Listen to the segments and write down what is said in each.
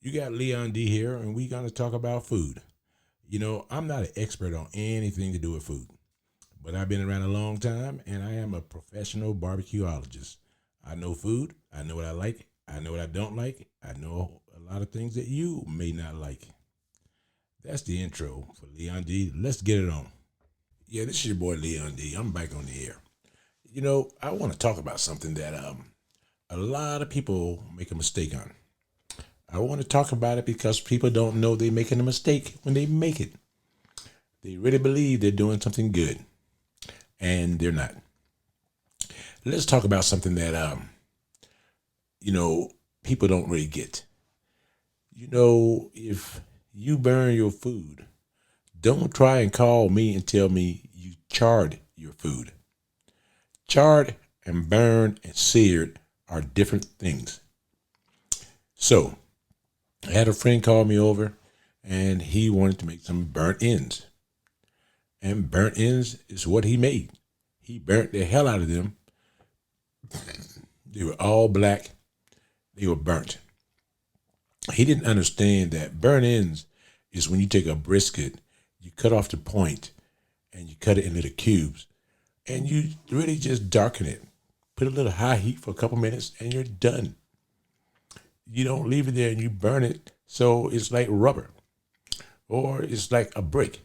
You got Leon D here, and we're going to talk about food. I'm not an expert on anything to do with food, but I've been around a long time, and I am a professional barbecuologist. I know food. I know what I like. I know what I don't like. I know a lot of things that you may not like. That's the intro for Leon D. Let's get it on. Yeah, this is your boy Leon D. I'm back on the air. I want to talk about something that a lot of people make a mistake on. I want to talk about it because people don't know they're making a mistake when they make it. They really believe they're doing something good, and they're not. Let's talk about something that you know people don't really get. If you burn your food, don't try and call me and tell me you charred your food. Charred and burned and seared are different things. So I had a friend call me over, and he wanted to make some burnt ends. And burnt ends is what he made. He burnt the hell out of them. They were all black. They were burnt. He didn't understand that burnt ends is when you take a brisket, you cut off the point, and you cut it in little cubes, and you really just darken it. Put a little high heat for a couple minutes, and you're done. You don't leave it there and you burn it so it's like rubber or it's like a brick.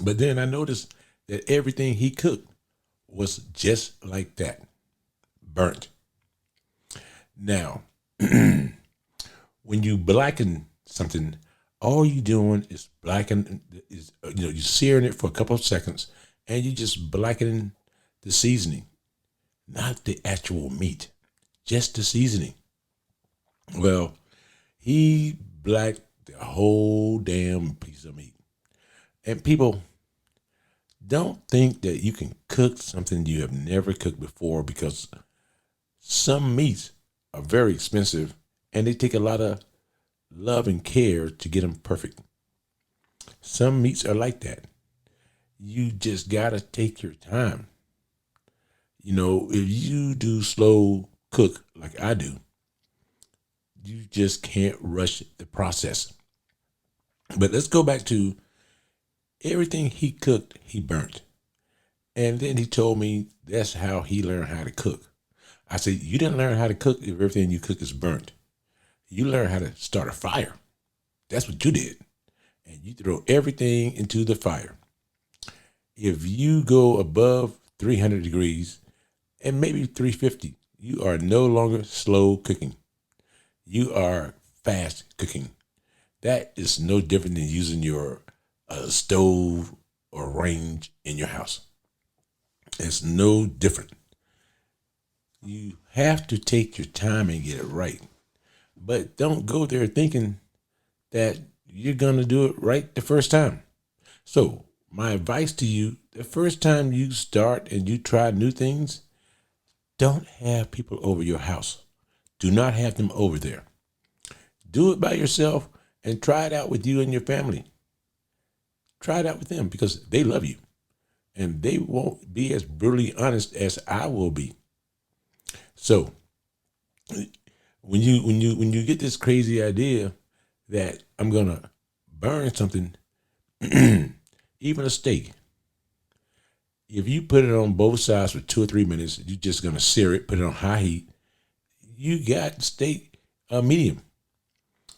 But then I noticed that everything he cooked was just like that, burnt. Now, when you blacken something, all you doing is you're searing it for a couple of seconds, and you just blackening the seasoning, not the actual meat, just the seasoning. Well, he blacked the whole damn piece of meat. And people, don't think that you can cook something you have never cooked before, because some meats are very expensive and they take a lot of love and care to get them perfect. Some meats are like that. You just gotta take your time. If you do slow cook like I do, you just can't rush the process. But let's go back to everything he cooked, he burnt. And then he told me that's how he learned how to cook. I said, you didn't learn how to cook if everything you cook is burnt. You learn how to start a fire. That's what you did. And you throw everything into the fire. If you go above 300 degrees and maybe 350, you are no longer slow cooking. You are fast cooking. That is no different than using your stove or range in your house. It's no different. You have to take your time and get it right. But don't go there thinking that you're going to do it right the first time. So, my advice to you, the first time you start and you try new things, don't have people over your house. Do not have them over there. Do it by yourself and try it out with you and your family. Try it out with them because they love you. And they won't be as brutally honest as I will be. So when you get this crazy idea that I'm gonna burn something, even a steak, if you put it on both sides for 2 or 3 minutes, you're just gonna sear it, put it on high heat. You got steak medium,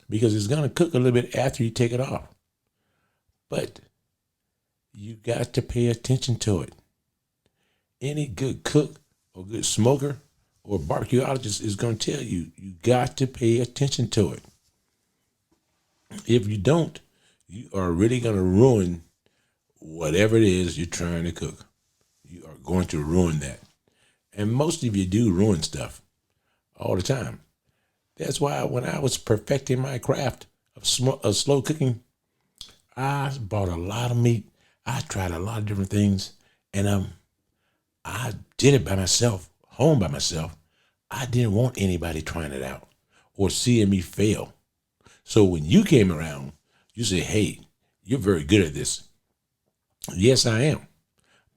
because it's gonna cook a little bit after you take it off. But you got to pay attention to it. Any good cook or good smoker or barbecuologist is going to tell you, you got to pay attention to it. If you don't, you are really going to ruin whatever it is you're trying to cook. You are going to ruin that. And most of you do ruin stuff all the time. That's why when I was perfecting my craft of slow cooking, I bought a lot of meat. I tried a lot of different things, and I did it by myself, home by myself. I didn't want anybody trying it out or seeing me fail. So when you came around, you said, hey, you're very good at this. Yes, I am.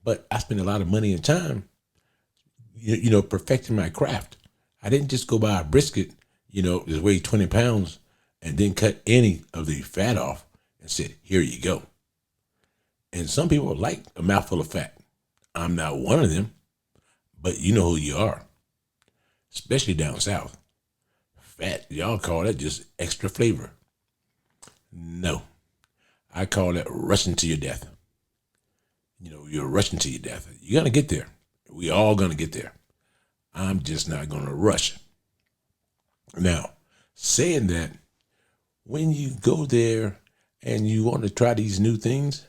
But I spent a lot of money and time, perfecting my craft. I didn't just go buy a brisket, that weighed 20 pounds and then cut any of the fat off and said, here you go. And some people like a mouthful of fat. I'm not one of them, but you know who you are, especially down south. Fat, y'all call that just extra flavor. No, I call that rushing to your death. You're rushing to your death. You're going to get there. We all going to get there. I'm just not going to rush. Now, saying that, when you go there and you want to try these new things,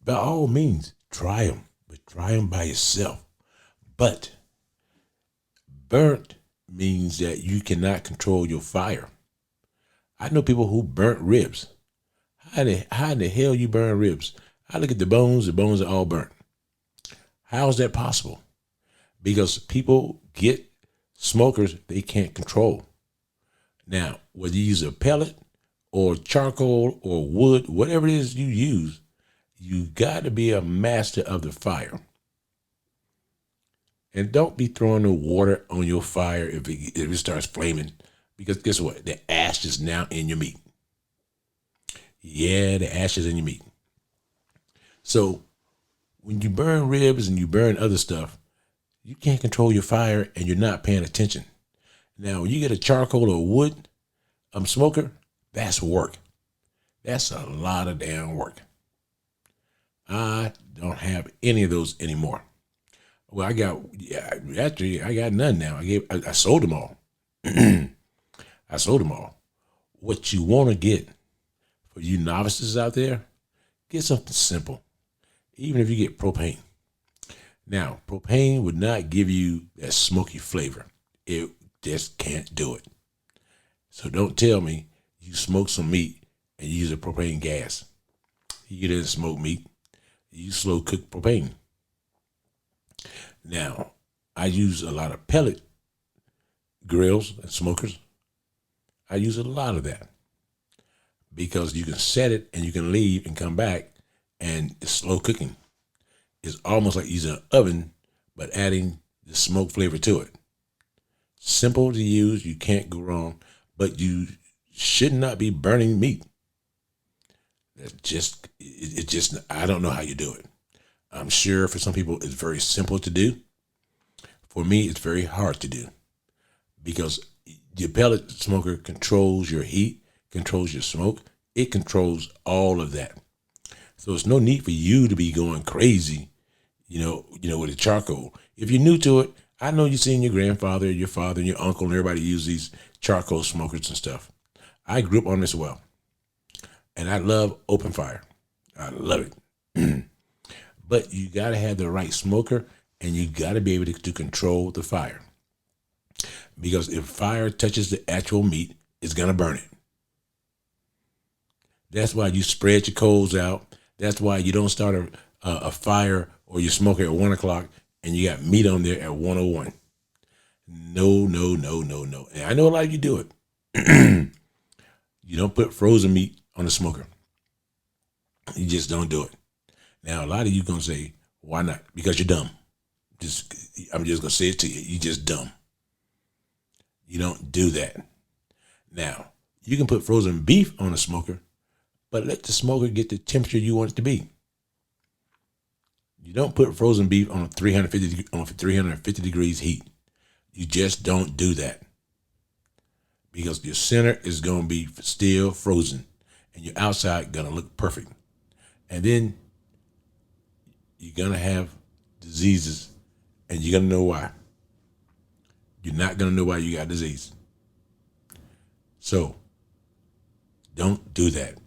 by all means, try them, but try them by yourself. But burnt means that you cannot control your fire. I know people who burnt ribs. How in the hell you burn ribs? I look at the bones are all burnt. How is that possible? Because people get smokers they can't control. Now, whether you use a pellet or charcoal or wood, whatever it is you use, you got to be a master of the fire. And don't be throwing the water on your fire if it starts flaming, because guess what? The ash is now in your meat. Yeah, the ash is in your meat. So when you burn ribs and you burn other stuff, you can't control your fire and you're not paying attention. Now, when you get a charcoal or wood smoker, that's work. That's a lot of damn work. I don't have any of those anymore. Well, I got none now. I sold them all. I sold them all. What you want to get for you novices out there, get something simple. Even if you get propane. Now, propane would not give you that smoky flavor. It just can't do it. So don't tell me you smoke some meat and you use a propane gas. You didn't smoke meat. You slow cook propane. Now, I use a lot of pellet grills and smokers. I use a lot of that because you can set it and you can leave and come back and it's slow cooking. It's almost like using an oven, but adding the smoke flavor to it. Simple to use, you can't go wrong, but you should not be burning meat. It just, I don't know how you do it. I'm sure for some people it's very simple to do. For me, it's very hard to do because your pellet smoker controls your heat, controls your smoke. It controls all of that. So it's no need for you to be going crazy, with a charcoal. If you're new to it, I know you've seen your grandfather, your father, and your uncle, and everybody use these charcoal smokers and stuff. I grew up on this well, and I love open fire. I love it. But you got to have the right smoker, and you got to be able to control the fire. Because if fire touches the actual meat, it's going to burn it. That's why you spread your coals out. That's why you don't start a fire or your smoker at 1 o'clock and you got meat on there at 1:01. No. And I know a lot of you do it. You don't put frozen meat on the smoker. You just don't do it. Now, a lot of you going to say, why not? Because you're dumb. I'm just going to say it to you. You're just dumb. You don't do that. Now, you can put frozen beef on a smoker, but let the smoker get the temperature you want it to be. You don't put frozen beef on 350 degrees heat. You just don't do that. Because your center is going to be still frozen and your outside going to look perfect. And then you're going to have diseases and you're going to know why. You're not going to know why you got disease. So don't do that.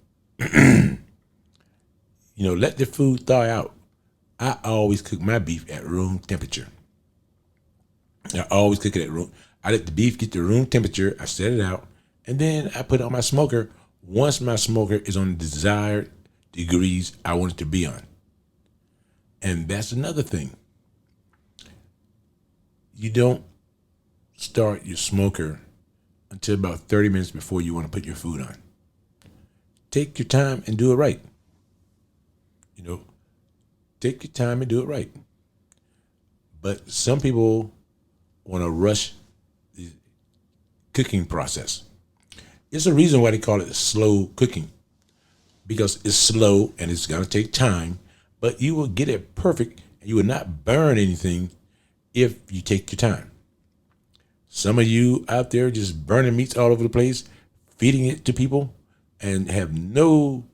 Let the food thaw out. I always cook my beef at room temperature. I always cook it at room. I let the beef get to room temperature. I set it out, and then I put it on my smoker. Once my smoker is on the desired degrees I want it to be on. And that's another thing. You don't start your smoker until about 30 minutes before you want to put your food on. Take your time and do it right. Take your time and do it right. But some people want to rush the cooking process. It's a reason why they call it slow cooking, because it's slow and it's gonna take time, but you will get it perfect and you will not burn anything if you take your time. Some of you out there just burning meats all over the place, feeding it to people, and have no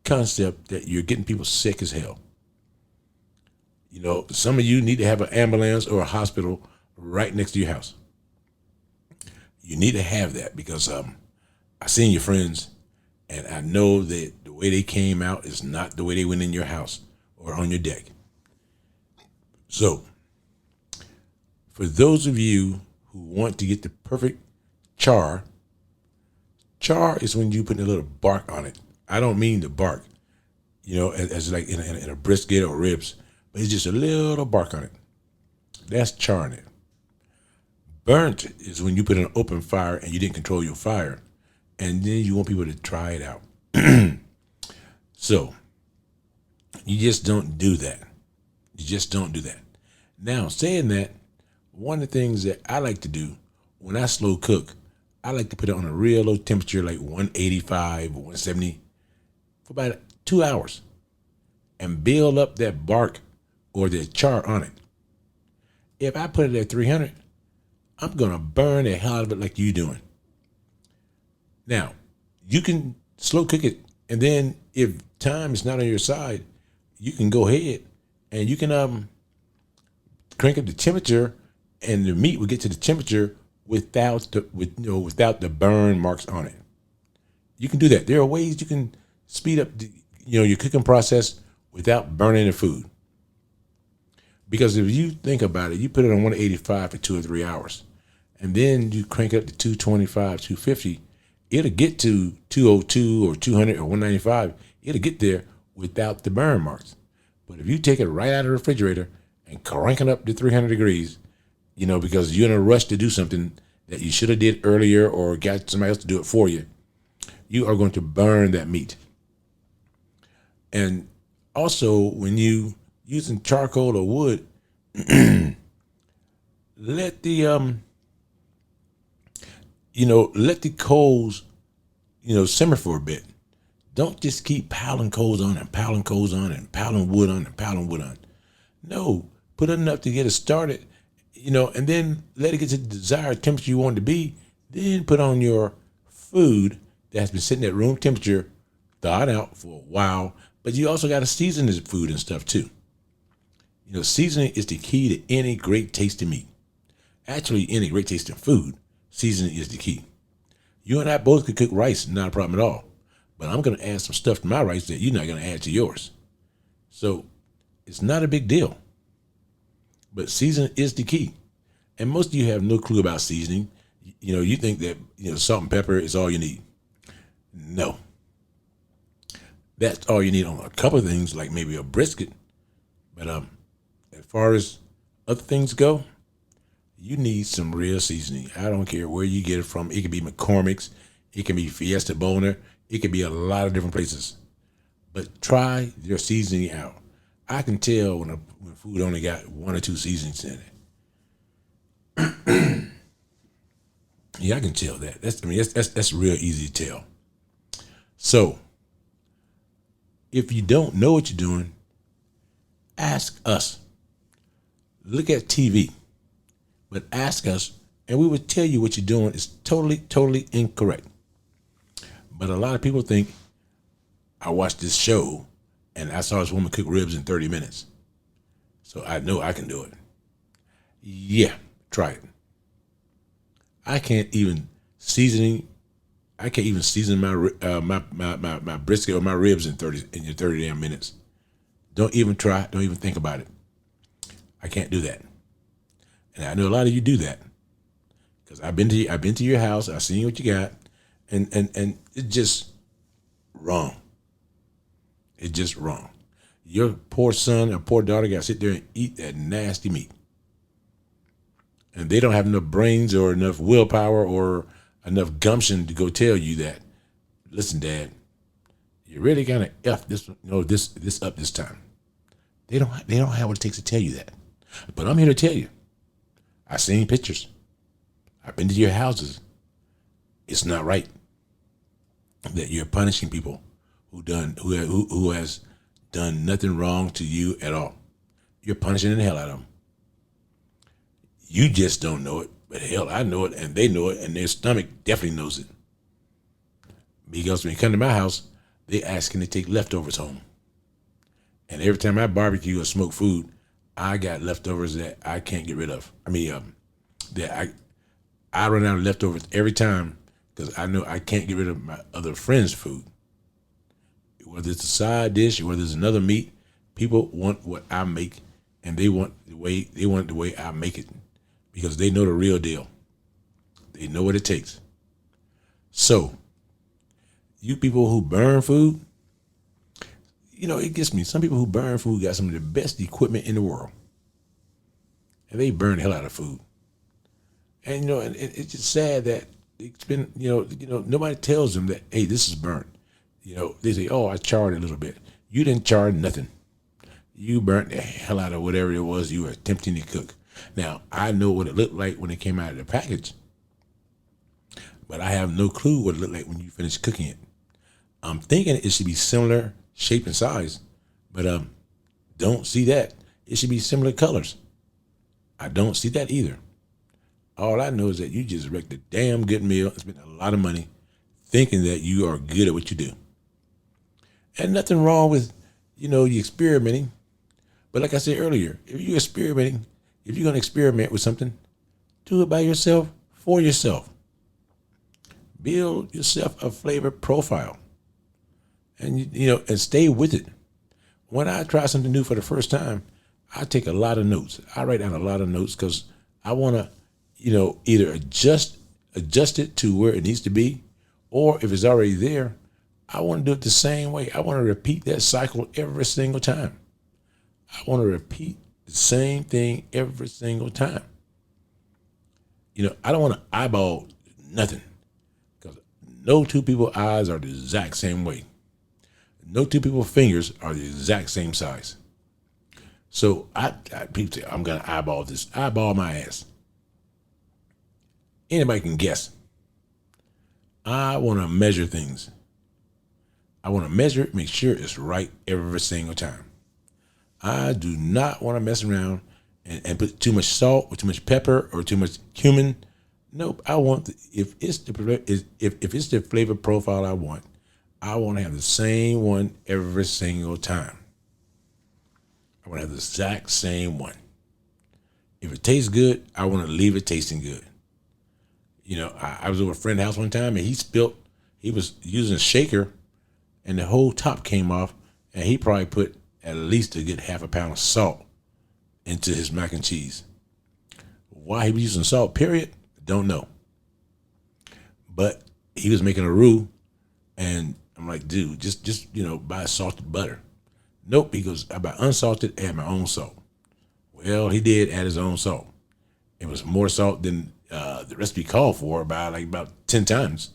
concept that you're getting people sick as hell. You know, some of you need to have an ambulance or a hospital right next to your house. You need to have that because I seen your friends, and I know that the way they came out is not the way they went in your house or on your deck. So, for those of you who want to get the perfect char is when you put a little bark on it. I don't mean the bark, you know, as like in a brisket or ribs, but it's just a little bark on it. That's charring it. Burnt is when you put an open fire and you didn't control your fire, and then you want people to try it out. So you just don't do that. You just don't do that. Now, saying that, one of the things that I like to do when I slow cook, I like to put it on a real low temperature, like 185 or 170, for about 2 hours and build up that bark or the char on it. If I put it at 300, I'm going to burn the hell out of it like you doing. Now, you can slow cook it, and then if time is not on your side, you can go ahead and you can crank up the temperature, and the meat will get to the temperature without the burn marks on it. You can do that. There are ways you can speed up your cooking process without burning the food. Because if you think about it, you put it on 185 for 2 or 3 hours, and then you crank it up to 225, 250, it'll get to 202 or 200 or 195. It'll get there without the burn marks. But if you take it right out of the refrigerator and crank it up to 300 degrees, because you're in a rush to do something that you should have did earlier or got somebody else to do it for you, you are going to burn that meat. And also, when you using charcoal or wood, let the coals, simmer for a bit. Don't just keep piling coals on and piling coals on and piling wood on and piling wood on. No, put enough to get it started, and then let it get to the desired temperature you want it to be. Then put on your food that's been sitting at room temperature, thawed out for a while. But you also got to season this food and stuff too. Seasoning is the key to any great tasting meat. Actually, any great tasting food, seasoning is the key. You and I both could cook rice, not a problem at all. But I'm going to add some stuff to my rice that you're not going to add to yours. So it's not a big deal. But seasoning is the key. And most of you have no clue about seasoning. You think that salt and pepper is all you need. No. That's all you need on a couple of things, like maybe a brisket. But as far as other things go, you need some real seasoning. I don't care where you get it from. It could be McCormick's. It can be Fiesta Boner. It could be a lot of different places. But try your seasoning out. I can tell when food only got 1 or 2 seasonings in it. Yeah, I can tell that. That's real easy to tell. So, if you don't know what you're doing, ask us. Look at TV, but ask us, and we will tell you what you're doing is totally, totally incorrect. But a lot of people think, I watched this show, and I saw this woman cook ribs in 30 minutes. So I know I can do it. Yeah, try it. I can't even season my brisket or my ribs in 30 damn minutes. Don't even try. Don't even think about it. I can't do that. And I know a lot of you do that because I've been to your house. I've seen what you got, and it's just wrong. It's just wrong. Your poor son or poor daughter got to sit there and eat that nasty meat, and they don't have enough brains or enough willpower or enough gumption to go tell you that, listen, Dad, you really gotta F this up this time. They don't have what it takes to tell you that. But I'm here to tell you, I've seen pictures. I've been to your houses. It's not right. that you're punishing people who has done nothing wrong to you at all. You're punishing the hell out of them. You just don't know it, but hell, I know it, and they know it, and their stomach definitely knows it. Because when you come to my house, they asking to take leftovers home. And every time I barbecue or smoke food, I got leftovers that I can't get rid of. That I run out of leftovers every time because I know I can't get rid of my other friends' food. Whether it's a side dish or whether it's another meat, people want what I make, and they want it the way I make it because they know the real deal. They know what it takes. So, you people who burn food, it gets me. Some people who burn food got some of the best equipment in the world, and they burn the hell out of food. And and it's just sad that it's been, nobody tells them that, hey, this is burnt. They say, oh, I charred it a little bit. You didn't char nothing. You burnt the hell out of whatever it was you were attempting to cook. Now, I know what it looked like when it came out of the package, but I have no clue what it looked like when you finish cooking it. I'm thinking it should be similar shape and size, but don't see that. It should be similar colors. I don't see that either. All I know is that you just wrecked a damn good meal and spent a lot of money thinking that you are good at what you do. And nothing wrong with, you experimenting. But like I said earlier, if you're experimenting, if you're going to experiment with something, do it by yourself, for yourself. Build yourself a flavor profile. And, and stay with it. When I try something new for the first time, I take a lot of notes. I write down a lot of notes because I want to, either adjust it to where it needs to be, or if it's already there, I want to do it the same way. I want to repeat that cycle every single time. I want to repeat the same thing every single time. I don't want to eyeball nothing because no two people's eyes are the exact same way. No two people's fingers are the exact same size. So people say, I'm going to eyeball this. Eyeball my ass. Anybody can guess. I want to measure things. I want to measure it, make sure it's right every single time. I do not want to mess around and put too much salt or too much pepper or too much cumin. Nope. I want if it's the flavor profile I want to have the same one every single time. I want to have the exact same one. If it tastes good, I want to leave it tasting good. I was over a friend's house one time and he was using a shaker and the whole top came off, and he probably put at least a good half a pound of salt into his mac and cheese. Why he was using salt, period, don't know. But he was making a roux, and I'm like, dude, just buy salted butter. Nope, he goes, I buy unsalted, add my own salt. Well, he did add his own salt. It was more salt than the recipe called for by about 10 times.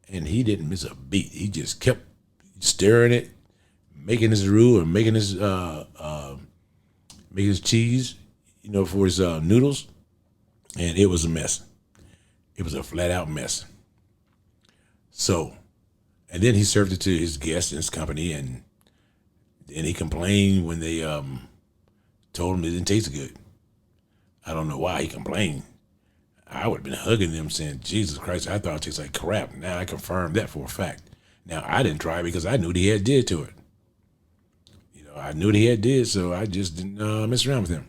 And he didn't miss a beat. He just kept stirring it, making his roux and making his cheese, for his noodles. And it was a mess. It was a flat out mess. So, and then he served it to his guests and his company, and he complained when they told him it didn't taste good. I don't know why he complained. I would have been hugging them saying, Jesus Christ, I thought it tastes like crap. Now I confirmed that for a fact. Now I didn't try it because I knew what he had did to it. I knew what he had did, so I just didn't mess around with him.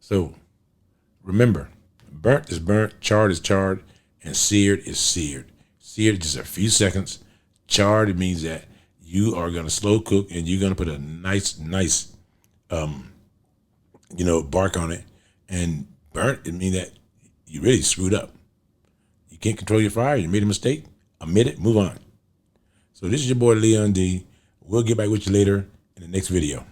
So remember, burnt is burnt, charred is charred, and seared is seared. Seared just a few seconds. Charred, it means that you are going to slow cook and you're going to put a nice bark on it. And burnt, it means that you really screwed up. You can't control your fire. You made a mistake. Admit it. Move on. So this is your boy Leon D. We'll get back with you later in the next video.